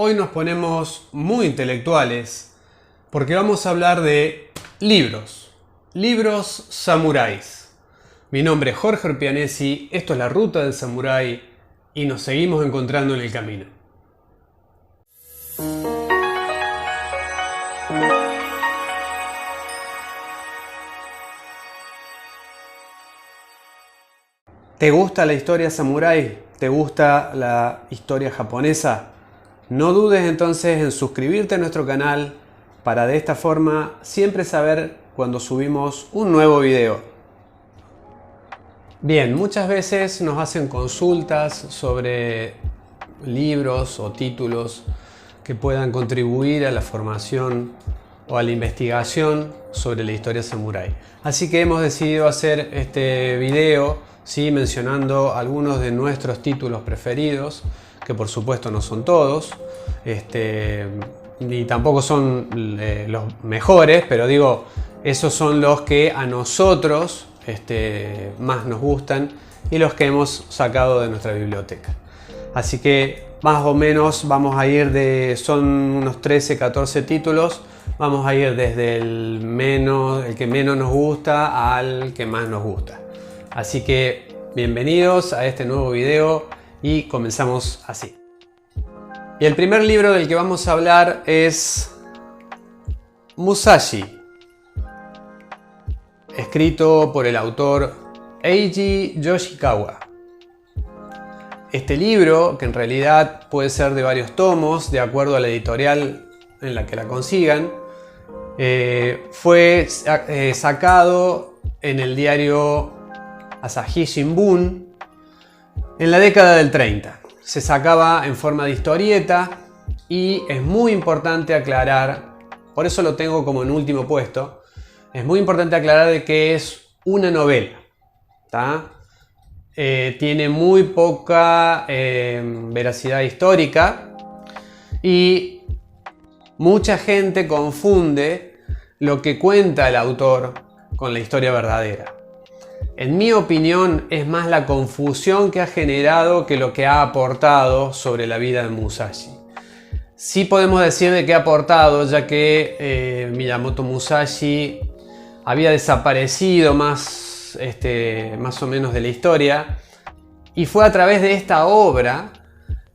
Hoy nos ponemos muy intelectuales porque vamos a hablar de libros samuráis. Mi nombre es Jorge Urpianesi, esto es La Ruta del Samurái y nos seguimos encontrando en el camino. ¿Te gusta la historia samurái? ¿Te gusta la historia japonesa? No dudes entonces en suscribirte a nuestro canal para de esta forma siempre saber cuando subimos un nuevo video. Bien, muchas veces nos hacen consultas sobre libros o títulos que puedan contribuir a la formación o a la investigación sobre la historia samurái. Así que hemos decidido hacer este video, ¿sí?, mencionando algunos de nuestros títulos preferidos, que por supuesto no son todos, ni tampoco son los mejores, pero digo, esos son los que a nosotros más nos gustan y los que hemos sacado de nuestra biblioteca. Así que más o menos vamos a ir son unos 13-14 títulos, vamos a ir desde el que menos nos gusta al que más nos gusta. Así que bienvenidos a este nuevo video y comenzamos así. Y el primer libro del que vamos a hablar es Musashi, escrito por el autor Eiji Yoshikawa. Este libro, que en realidad puede ser de varios tomos, de acuerdo a la editorial en la que la consigan, fue sacado en el diario Asahi Shimbun en la década del 30. Se sacaba en forma de historieta y es muy importante aclarar, por eso lo tengo como en último puesto, es muy importante aclarar de que es una novela, ¿tá? Tiene muy poca veracidad histórica y mucha gente confunde lo que cuenta el autor con la historia verdadera. En mi opinión es más la confusión que ha generado que lo que ha aportado sobre la vida de Musashi. Sí podemos decir de qué ha aportado, ya que Miyamoto Musashi había desaparecido más o menos de la historia y fue a través de esta obra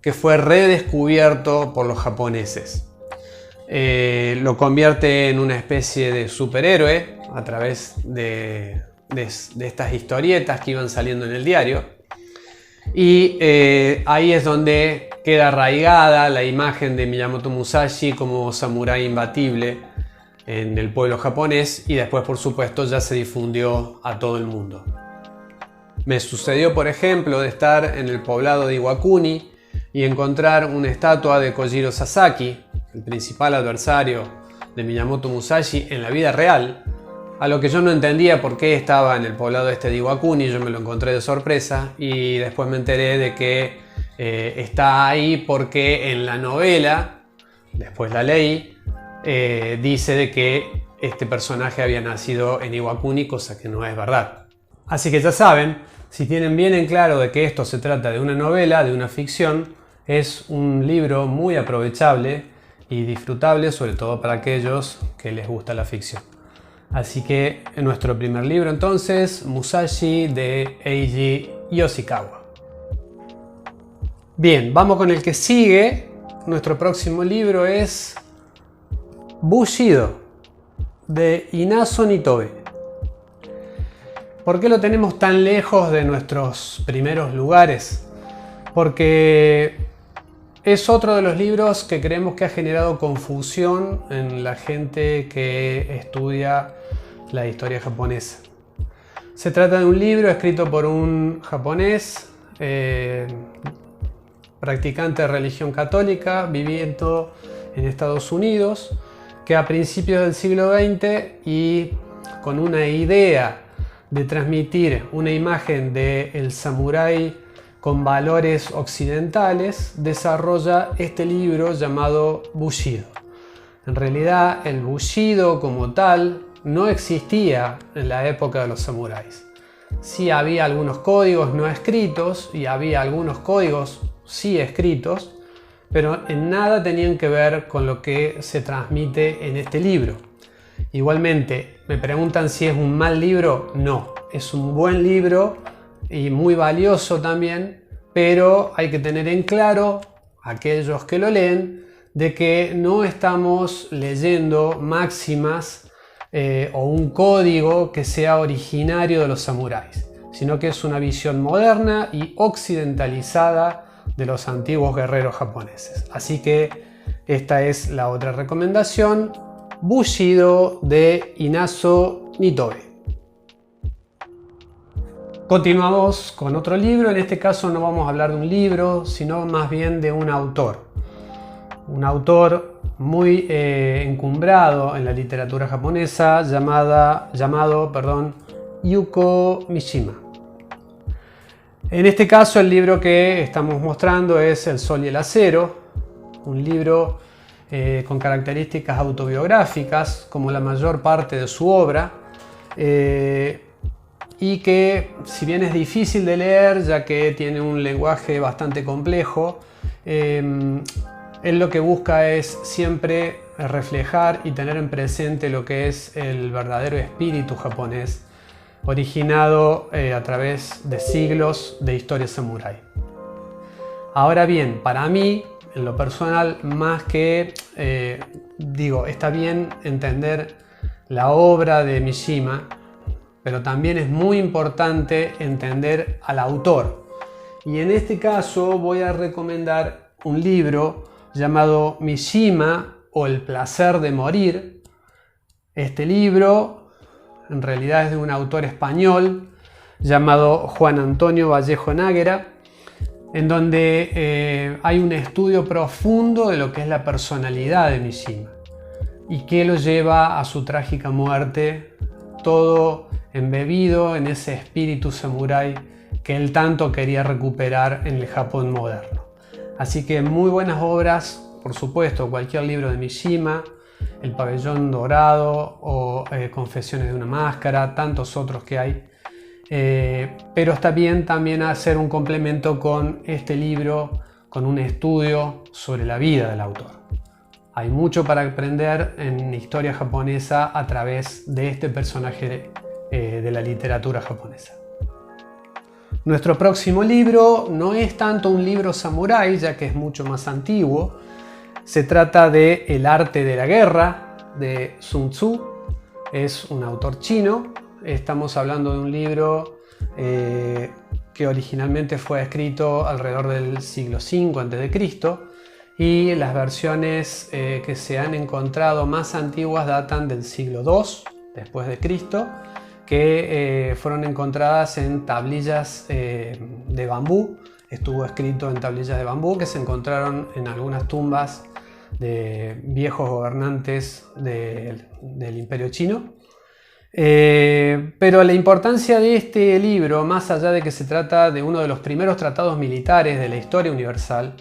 que fue redescubierto por los japoneses. Lo convierte en una especie de superhéroe a través de estas historietas que iban saliendo en el diario, y ahí es donde queda arraigada la imagen de Miyamoto Musashi como samurái imbatible en el pueblo japonés, y después por supuesto ya se difundió a todo el mundo. Me sucedió por ejemplo de estar en el poblado de Iwakuni y encontrar una estatua de Kojiro Sasaki, el principal adversario de Miyamoto Musashi en la vida real, a lo que yo no entendía por qué estaba en el poblado de Iwakuni. Yo me lo encontré de sorpresa y después me enteré de que está ahí porque en la novela, después la leí, dice de que este personaje había nacido en Iwakuni, cosa que no es verdad. Así que ya saben, si tienen bien en claro de que esto se trata de una novela, de una ficción, es un libro muy aprovechable y disfrutable, sobre todo para aquellos que les gusta la ficción. Así que en nuestro primer libro entonces, Musashi de Eiji Yoshikawa. Bien, vamos con el que sigue. Nuestro próximo libro es Bushido de Inazo Nitobe. ¿Por qué lo tenemos tan lejos de nuestros primeros lugares? Porque es otro de los libros que creemos que ha generado confusión en la gente que estudia la historia japonesa. Se trata de un libro escrito por un japonés, practicante de religión católica, viviendo en Estados Unidos, que a principios del siglo XX y con una idea de transmitir una imagen del samurái con valores occidentales, desarrolla este libro llamado Bushido. En realidad, el Bushido como tal no existía en la época de los samuráis. Sí había algunos códigos no escritos y había algunos códigos sí escritos, pero en nada tenían que ver con lo que se transmite en este libro. Igualmente, me preguntan si es un mal libro. No, es un buen libro y muy valioso también, pero hay que tener en claro, aquellos que lo leen, de que no estamos leyendo máximas o un código que sea originario de los samuráis, sino que es una visión moderna y occidentalizada de los antiguos guerreros japoneses. Así que esta es la otra recomendación: Bushido de Inazo Nitobe. Continuamos con otro libro. En este caso no vamos a hablar de un libro, sino más bien de un autor. Un autor muy encumbrado en la literatura japonesa llamado Yuko Mishima. En este caso el libro que estamos mostrando es El Sol y el Acero, un libro con características autobiográficas como la mayor parte de su obra, y que, si bien es difícil de leer ya que tiene un lenguaje bastante complejo, él lo que busca es siempre reflejar y tener en presente lo que es el verdadero espíritu japonés, originado a través de siglos de historia samurái. Ahora bien, para mí, en lo personal, más que está bien entender la obra de Mishima, pero también es muy importante entender al autor. Y en este caso voy a recomendar un libro llamado Mishima o El placer de morir. Este libro en realidad es de un autor español llamado Juan Antonio Vallejo Náguera, en donde hay un estudio profundo de lo que es la personalidad de Mishima y que lo lleva a su trágica muerte, todo embebido en ese espíritu samurái que él tanto quería recuperar en el Japón moderno. Así que muy buenas obras, por supuesto, cualquier libro de Mishima, El pabellón dorado o Confesiones de una máscara, tantos otros que hay. Pero está bien también hacer un complemento con este libro, con un estudio sobre la vida del autor. Hay mucho para aprender en historia japonesa a través de este personaje de la literatura japonesa. Nuestro próximo libro no es tanto un libro samurái, ya que es mucho más antiguo. Se trata de El arte de la guerra, de Sun Tzu. Es un autor chino. Estamos hablando de un libro que originalmente fue escrito alrededor del siglo V a.C. y las versiones que se han encontrado más antiguas datan del siglo II después de Cristo, que fueron encontradas en tablillas de bambú. Estuvo escrito en tablillas de bambú que se encontraron en algunas tumbas de viejos gobernantes del Imperio Chino. Pero la importancia de este libro, más allá de que se trata de uno de los primeros tratados militares de la historia universal,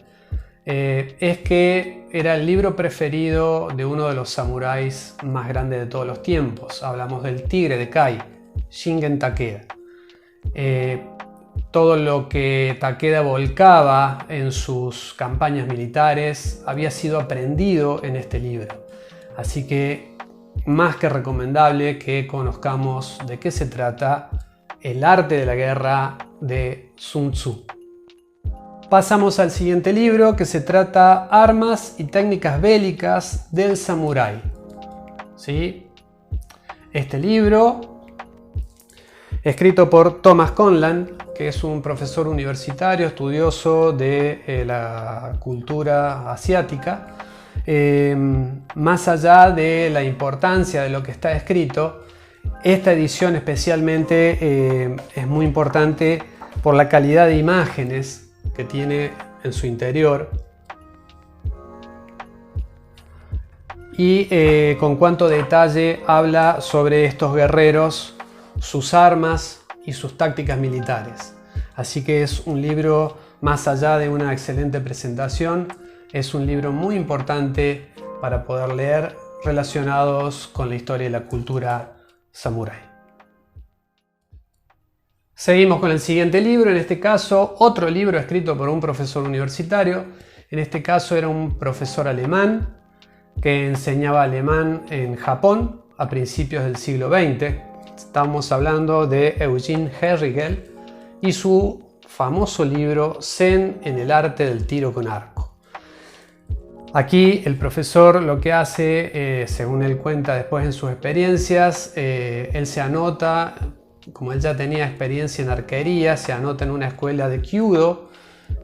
es que era el libro preferido de uno de los samuráis más grandes de todos los tiempos. Hablamos del Tigre de Kai, Shingen Takeda. Todo lo que Takeda volcaba en sus campañas militares había sido aprendido en este libro. Así que más que recomendable que conozcamos de qué se trata El arte de la guerra de Sun Tzu. Pasamos al siguiente libro, que se trata Armas y técnicas bélicas del samurái. ¿Sí? Este libro, escrito por Thomas Conlan, que es un profesor universitario estudioso de la cultura asiática, más allá de la importancia de lo que está escrito, esta edición especialmente es muy importante por la calidad de imágenes que tiene en su interior y con cuánto detalle habla sobre estos guerreros, sus armas y sus tácticas militares. Así que es un libro, más allá de una excelente presentación, es un libro muy importante para poder leer, relacionados con la historia y la cultura samurái. Seguimos con el siguiente libro, en este caso otro libro escrito por un profesor universitario. En este caso era un profesor alemán que enseñaba alemán en Japón a principios del siglo XX. Estamos hablando de Eugene Herrigel y su famoso libro Zen en el arte del tiro con arco. Aquí el profesor lo que hace, según él cuenta después en sus experiencias, él se anota, como él ya tenía experiencia en arquería, se anota en una escuela de Kyudo,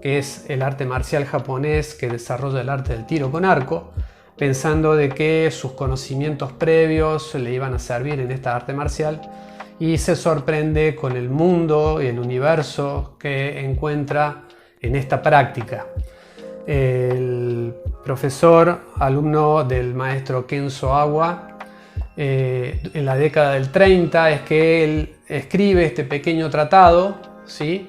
que es el arte marcial japonés que desarrolla el arte del tiro con arco, pensando de que sus conocimientos previos le iban a servir en esta arte marcial, y se sorprende con el mundo y el universo que encuentra en esta práctica. El profesor, alumno del maestro Kenzo Awa, en la década del 30 es que él escribe este pequeño tratado, ¿sí?,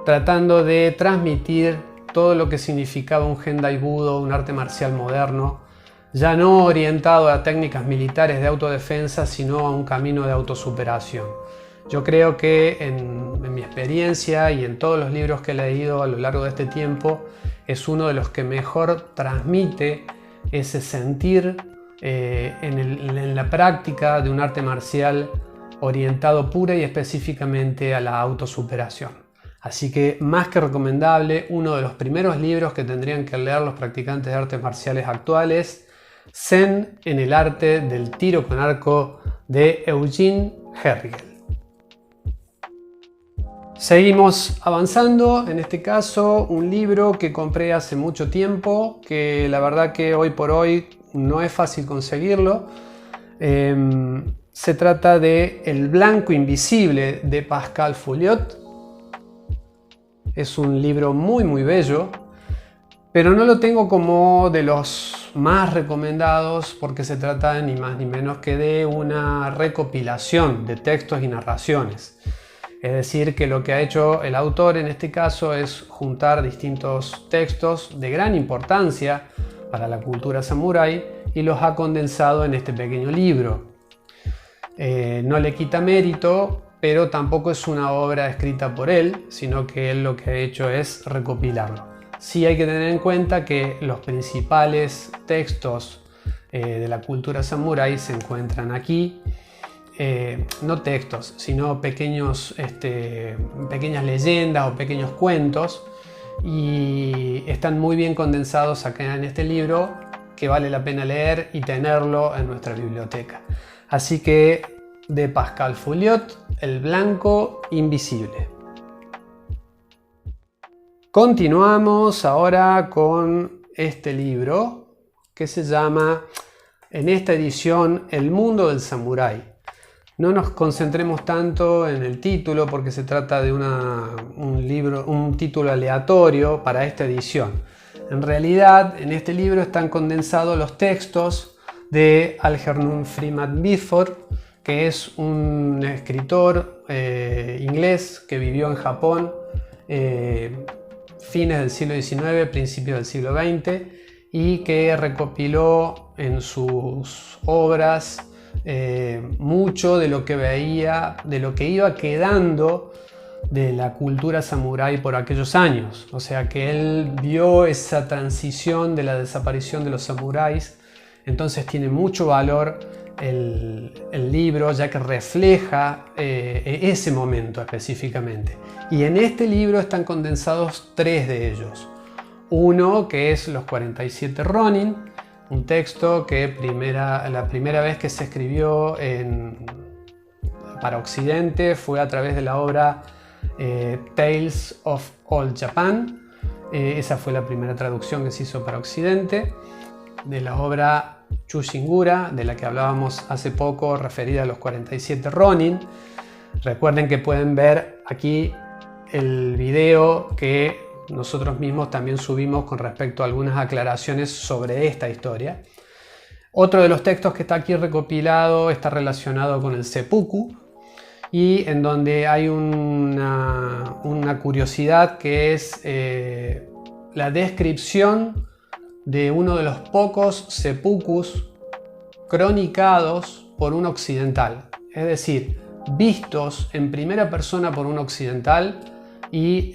tratando de transmitir todo lo que significaba un Gendai Budo, un arte marcial moderno, ya no orientado a técnicas militares de autodefensa, sino a un camino de autosuperación. Yo creo que en mi experiencia y en todos los libros que he leído a lo largo de este tiempo, es uno de los que mejor transmite ese sentir en la práctica de un arte marcial orientado pura y específicamente a la autosuperación. Así que, más que recomendable, uno de los primeros libros que tendrían que leer los practicantes de artes marciales actuales, Zen en el arte del tiro con arco, de Eugene Herrigel. Seguimos avanzando, en este caso un libro que compré hace mucho tiempo, que la verdad que hoy por hoy no es fácil conseguirlo. Se trata de El blanco invisible de Pascal Folliot. Es un libro muy bello, pero no lo tengo como de los más recomendados porque se trata ni más ni menos que de una recopilación de textos y narraciones. Es decir, que lo que ha hecho el autor en este caso es juntar distintos textos de gran importancia para la cultura samurái y los ha condensado en este pequeño libro. No le quita mérito, pero tampoco es una obra escrita por él, sino que él lo que ha hecho es recopilarlo. Sí hay que tener en cuenta que los principales textos de la cultura samurái se encuentran aquí. No textos, sino pequeñas leyendas o pequeños cuentos, y están muy bien condensados acá en este libro, que vale la pena leer y tenerlo en nuestra biblioteca. Así que, de Pascal Folliot, El blanco invisible. Continuamos ahora con este libro que se llama, en esta edición, El mundo del samurái. No nos concentremos tanto en el título porque se trata de un título aleatorio para esta edición. En realidad, en este libro están condensados los textos de Algernon Freeman Bifford, que es un escritor inglés que vivió en Japón fines del siglo XIX, principios del siglo XX, y que recopiló en sus obras mucho de lo que veía, de lo que iba quedando de la cultura samurái por aquellos años. O sea que él vio esa transición de la desaparición de los samuráis, entonces tiene mucho valor el libro, ya que refleja ese momento específicamente. Y en este libro están condensados 3 de ellos. Uno que es Los 47 Ronin, un texto que la primera vez que se escribió para Occidente fue a través de la obra Tales of Old Japan. Esa fue la primera traducción que se hizo para Occidente de la obra Chushingura, de la que hablábamos hace poco, referida a los 47 Ronin. Recuerden que pueden ver aquí el video que nosotros mismos también subimos con respecto a algunas aclaraciones sobre esta historia. Otro de los textos que está aquí recopilado está relacionado con el seppuku, y en donde hay una curiosidad que es la descripción de uno de los pocos seppukus cronicados por un occidental, es decir, vistos en primera persona por un occidental y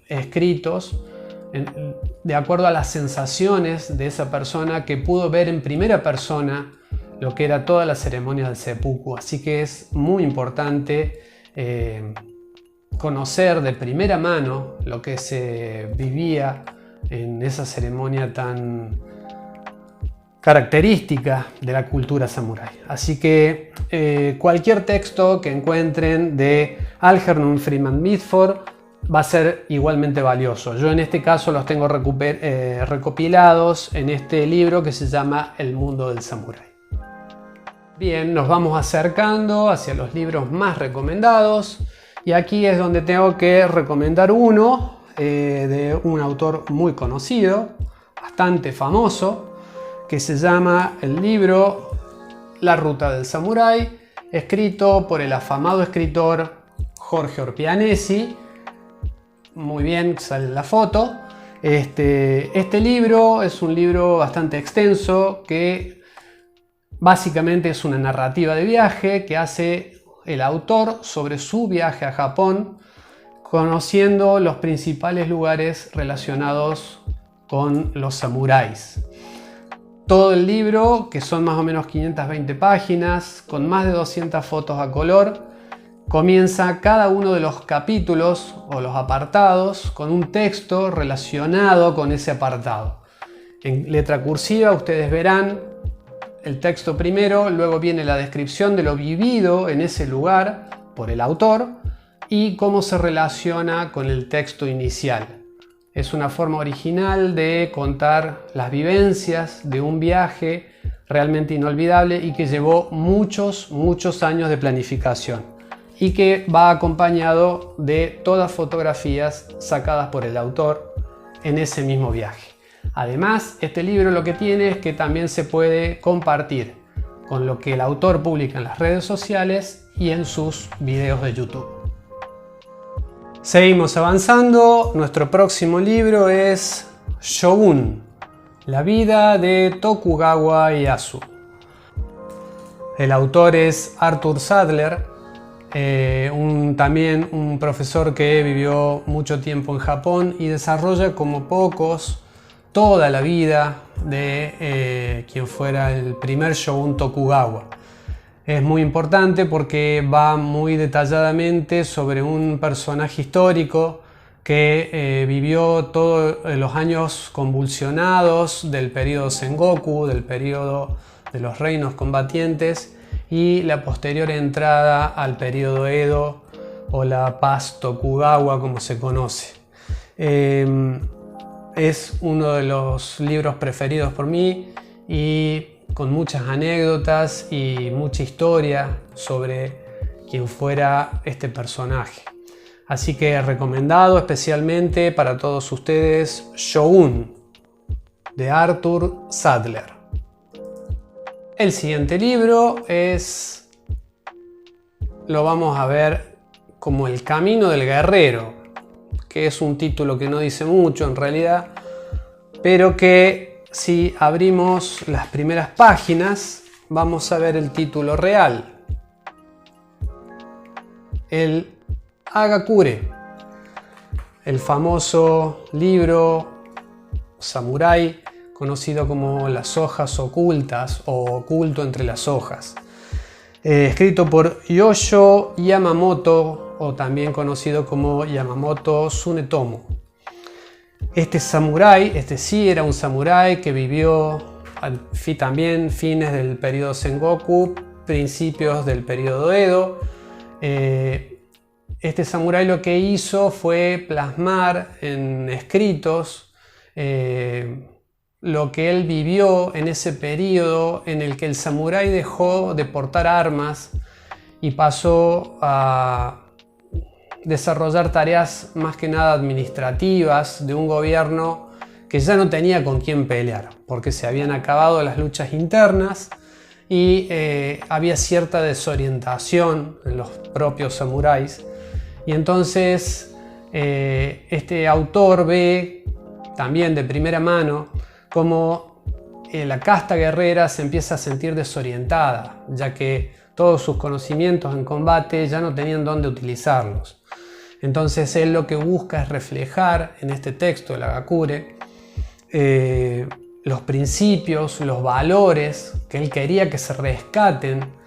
escritos de acuerdo a las sensaciones de esa persona que pudo ver en primera persona lo que era toda la ceremonia del seppuku. Así que es muy importante conocer de primera mano lo que se vivía en esa ceremonia tan característica de la cultura samurái. Así que cualquier texto que encuentren de Algernon Freeman Mitford va a ser igualmente valioso. Yo en este caso los tengo recopilados en este libro que se llama El mundo del samurái. Bien, nos vamos acercando hacia los libros más recomendados y aquí es donde tengo que recomendar uno de un autor muy conocido, bastante famoso, que se llama el libro La ruta del samurái, escrito por el afamado escritor Jorge Orpianesi. Muy bien, sale la foto. Este libro es un libro bastante extenso que básicamente es una narrativa de viaje que hace el autor sobre su viaje a Japón, conociendo los principales lugares relacionados con los samuráis. Todo el libro, que son más o menos 520 páginas, con más de 200 fotos a color, comienza cada uno de los capítulos o los apartados con un texto relacionado con ese apartado. En letra cursiva ustedes verán el texto primero, luego viene la descripción de lo vivido en ese lugar por el autor y cómo se relaciona con el texto inicial. Es una forma original de contar las vivencias de un viaje realmente inolvidable y que llevó muchos años de planificación y que va acompañado de todas fotografías sacadas por el autor en ese mismo viaje. Además, este libro lo que tiene es que también se puede compartir con lo que el autor publica en las redes sociales y en sus videos de YouTube. Seguimos avanzando. Nuestro próximo libro es Shogun, la vida de Tokugawa Ieyasu. El autor es Arthur Sadler, también un profesor que vivió mucho tiempo en Japón y desarrolla como pocos toda la vida de quien fuera el primer shogun Tokugawa. Es muy importante porque va muy detalladamente sobre un personaje histórico que vivió todos los años convulsionados del periodo Sengoku, del periodo de los reinos combatientes y la posterior entrada al periodo Edo o la paz Tokugawa como se conoce. Es uno de los libros preferidos por mí y con muchas anécdotas y mucha historia sobre quién fuera este personaje. Así que recomendado especialmente para todos ustedes Shogun de Arthur Sadler. El siguiente libro lo vamos a ver como El camino del guerrero, que es un título que no dice mucho en realidad, pero que si abrimos las primeras páginas vamos a ver el título real. El Hagakure, el famoso libro samurái conocido como Las hojas ocultas o Oculto entre las hojas, escrito por Yosho Yamamoto o también conocido como Yamamoto Tsunetomo. Este samurái, sí era un samurái que vivió también fines del periodo Sengoku, principios del periodo Edo. Este samurái lo que hizo fue plasmar en escritos lo que él vivió en ese periodo en el que el samurái dejó de portar armas y pasó a desarrollar tareas más que nada administrativas de un gobierno que ya no tenía con quién pelear, porque se habían acabado las luchas internas y había cierta desorientación en los propios samuráis. Y entonces este autor ve también de primera mano cómo la casta guerrera se empieza a sentir desorientada, ya que todos sus conocimientos en combate ya no tenían dónde utilizarlos. Entonces él lo que busca es reflejar en este texto, el Hagakure, los principios, los valores que él quería que se rescaten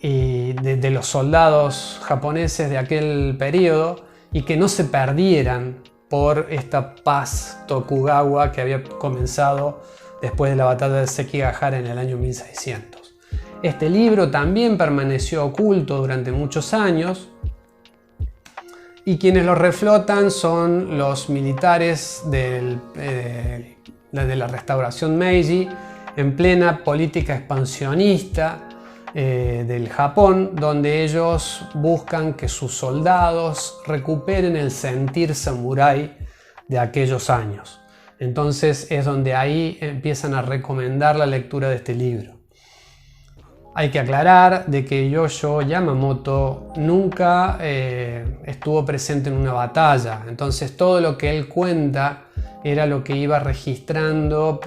de los soldados japoneses de aquel periodo y que no se perdieran por esta paz Tokugawa que había comenzado después de la batalla de Sekigahara en el año 1600. Este libro también permaneció oculto durante muchos años y quienes lo reflotan son los militares de la restauración Meiji en plena política expansionista del Japón, donde ellos buscan que sus soldados recuperen el sentir samurái de aquellos años. Entonces es donde ahí empiezan a recomendar la lectura de este libro. Hay que aclarar de que Yosho Yamamoto nunca estuvo presente en una batalla, entonces todo lo que él cuenta era lo que iba registrando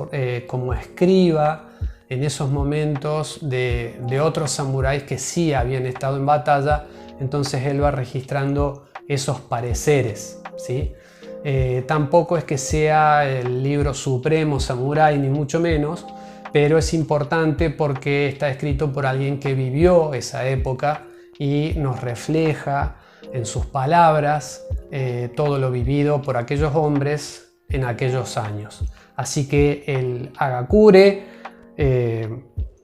como escriba en esos momentos de otros samuráis que sí habían estado en batalla, entonces él va registrando esos pareceres, ¿sí? Tampoco es que sea el libro supremo samurái, ni mucho menos, pero es importante porque está escrito por alguien que vivió esa época y nos refleja en sus palabras todo lo vivido por aquellos hombres en aquellos años. Así que el Hagakure,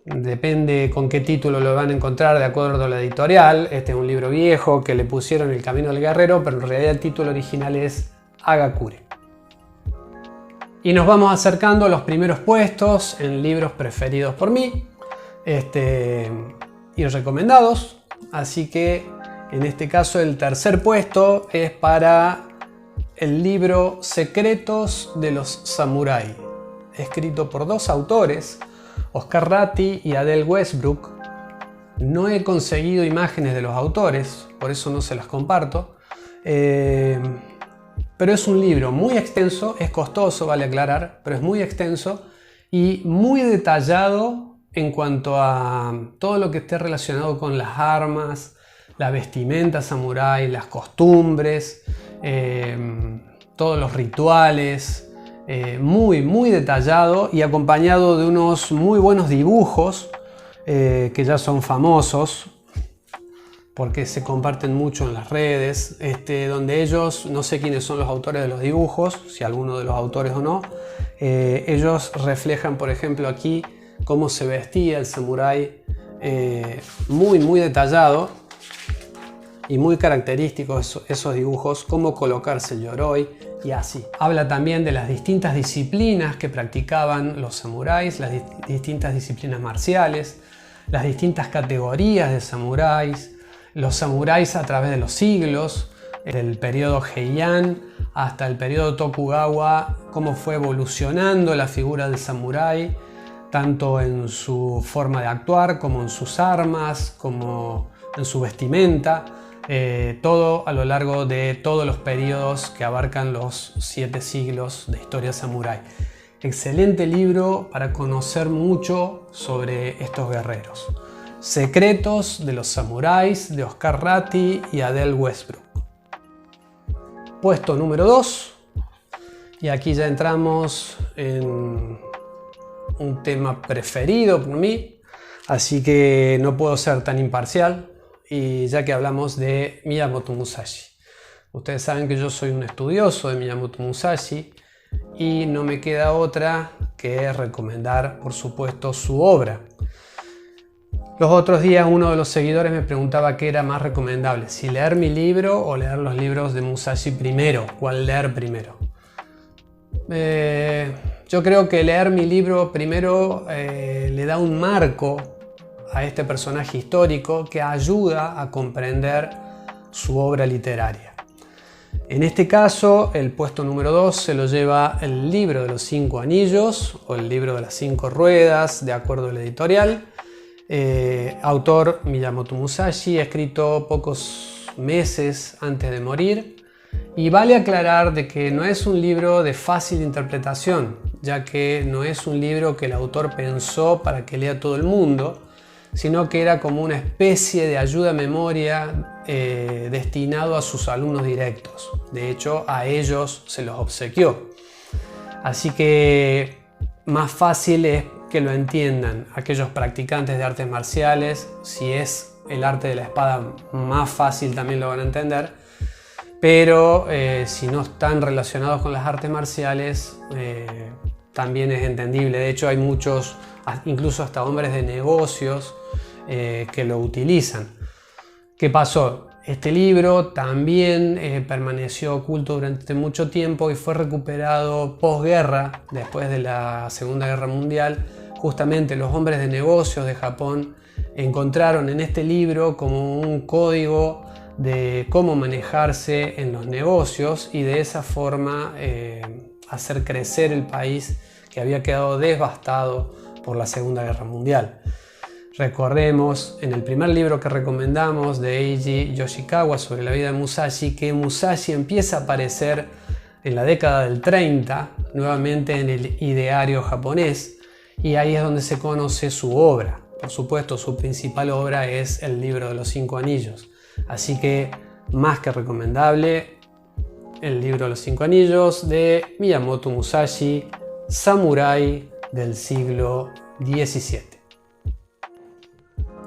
depende con qué título lo van a encontrar de acuerdo a la editorial. Este es un libro viejo que le pusieron El Camino del Guerrero, pero en realidad el título original es Hagakure. Y nos vamos acercando a los primeros puestos en libros preferidos por mí y recomendados. Así que en este caso el tercer puesto es para el libro Secretos de los Samuráis, escrito por dos autores, Oscar Ratti y Adele Westbrook. No he conseguido imágenes de los autores, por eso no se las comparto. Pero es un libro muy extenso, es costoso, vale aclarar, pero es muy extenso y muy detallado en cuanto a todo lo que esté relacionado con las armas, la vestimenta samurái, las costumbres, todos los rituales. Muy detallado y acompañado de unos muy buenos dibujos que ya son famosos porque se comparten mucho en las redes, donde ellos, no sé quiénes son los autores de los dibujos, si alguno de los autores o no, ellos reflejan, por ejemplo, aquí cómo se vestía el samurái, muy detallado y muy característicos esos dibujos, cómo colocarse el yoroi y así. Habla también de las distintas disciplinas que practicaban los samuráis, las distintas disciplinas marciales, las distintas categorías de samuráis, los samuráis a través de los siglos, del periodo Heian hasta el periodo Tokugawa, cómo fue evolucionando la figura del samurái, tanto en su forma de actuar como en sus armas, como en su vestimenta. Todo a lo largo de todos los periodos que abarcan los 7 siglos de historia samurái. Excelente libro para conocer mucho sobre estos guerreros. Secretos de los samuráis de Oscar Ratti y Adele Westbrook. Puesto número 2. Y aquí ya entramos en un tema preferido por mí, así que no puedo ser tan imparcial. Y ya que hablamos de Miyamoto Musashi. Ustedes saben que yo soy un estudioso de Miyamoto Musashi y no me queda otra que recomendar, por supuesto, su obra. Los otros días uno de los seguidores me preguntaba qué era más recomendable, si leer mi libro o leer los libros de Musashi primero, cuál leer primero. Yo creo que leer mi libro primero le da un marco a este personaje histórico que ayuda a comprender su obra literaria. En este caso, el puesto número 2 se lo lleva el libro de los 5 anillos o el libro de las 5 ruedas, de acuerdo a la editorial. Autor Miyamoto Musashi, escrito pocos meses antes de morir. Y vale aclarar de que no es un libro de fácil interpretación, ya que no es un libro que el autor pensó para que lea todo el mundo, sino que era como una especie de ayuda a memoria destinado a sus alumnos directos. De hecho, a ellos se los obsequió. Así que más fácil es que lo entiendan aquellos practicantes de artes marciales. Si es el arte de la espada, más fácil también lo van a entender. Pero si no están relacionados con las artes marciales, también es entendible. De hecho, hay muchos, incluso hasta hombres de negocios, que lo utilizan. ¿Qué pasó? Este libro también permaneció oculto durante mucho tiempo y fue recuperado posguerra, después de la Segunda Guerra Mundial. Justamente los hombres de negocios de Japón encontraron en este libro como un código de cómo manejarse en los negocios y de esa forma hacer crecer el país que había quedado devastado por la Segunda Guerra Mundial. Recordemos en el primer libro que recomendamos de Eiji Yoshikawa sobre la vida de Musashi, que Musashi empieza a aparecer en la década del 30 nuevamente en el ideario japonés, y ahí es donde se conoce su obra. Por supuesto, su principal obra es el libro de los 5 anillos, así que más que recomendable el libro de los 5 anillos de Miyamoto Musashi, samurái del siglo XVII.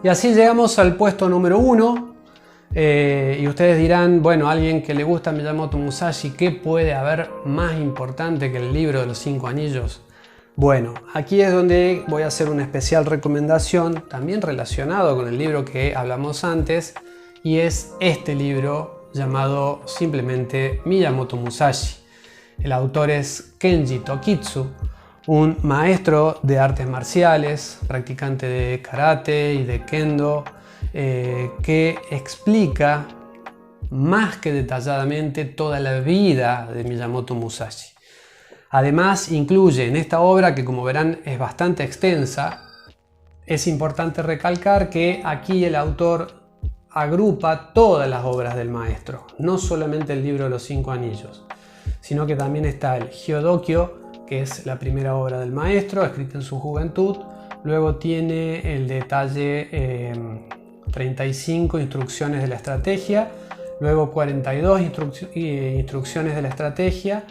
Y así llegamos al puesto número 1. Y ustedes dirán, bueno, alguien que le gusta Miyamoto Musashi, ¿qué puede haber más importante que el libro de los 5 anillos? Bueno, aquí es donde voy a hacer una especial recomendación, también relacionado con el libro que hablamos antes, y es este libro llamado simplemente Miyamoto Musashi. El autor es Kenji Tokitsu, un maestro de artes marciales, practicante de karate y de kendo, que explica más que detalladamente toda la vida de Miyamoto Musashi. Además, incluye en esta obra, que como verán es bastante extensa, es importante recalcar que aquí el autor agrupa todas las obras del maestro, no solamente el libro de los 5 anillos, sino que también está el Hyodokyo, que es la primera obra del maestro, escrita en su juventud. Luego tiene el detalle 35 instrucciones de la estrategia, luego 42 instrucciones de la estrategia.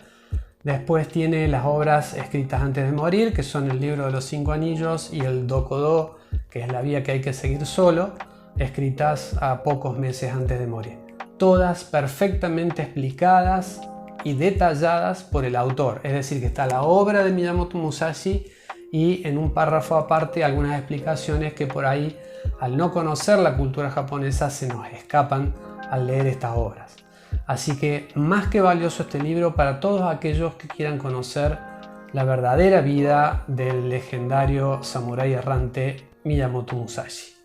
Después tiene las obras escritas antes de morir, que son el libro de los 5 anillos y el Dokodo, que es la vía que hay que seguir solo, escritas a pocos meses antes de morir. Todas perfectamente explicadas y detalladas por el autor, es decir, que está la obra de Miyamoto Musashi y en un párrafo aparte algunas explicaciones que por ahí, al no conocer la cultura japonesa, se nos escapan al leer estas obras. Así que más que valioso este libro para todos aquellos que quieran conocer la verdadera vida del legendario samurái errante Miyamoto Musashi.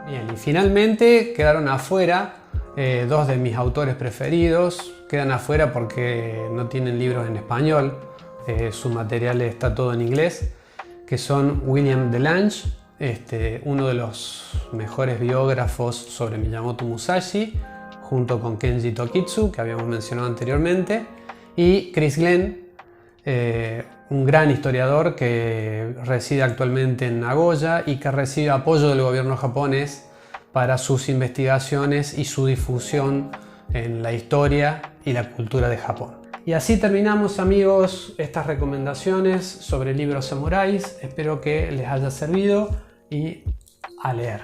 Bien, y finalmente quedaron afuera dos de mis autores preferidos. Quedan afuera porque no tienen libros en español, su material está todo en inglés, que son William DeLange, uno de los mejores biógrafos sobre Miyamoto Musashi, junto con Kenji Tokitsu, que habíamos mencionado anteriormente, y Chris Glenn, un gran historiador que reside actualmente en Nagoya y que recibe apoyo del gobierno japonés para sus investigaciones y su difusión en la historia y la cultura de Japón. Y así terminamos, amigos, estas recomendaciones sobre libros samuráis. Espero que les haya servido y a leer.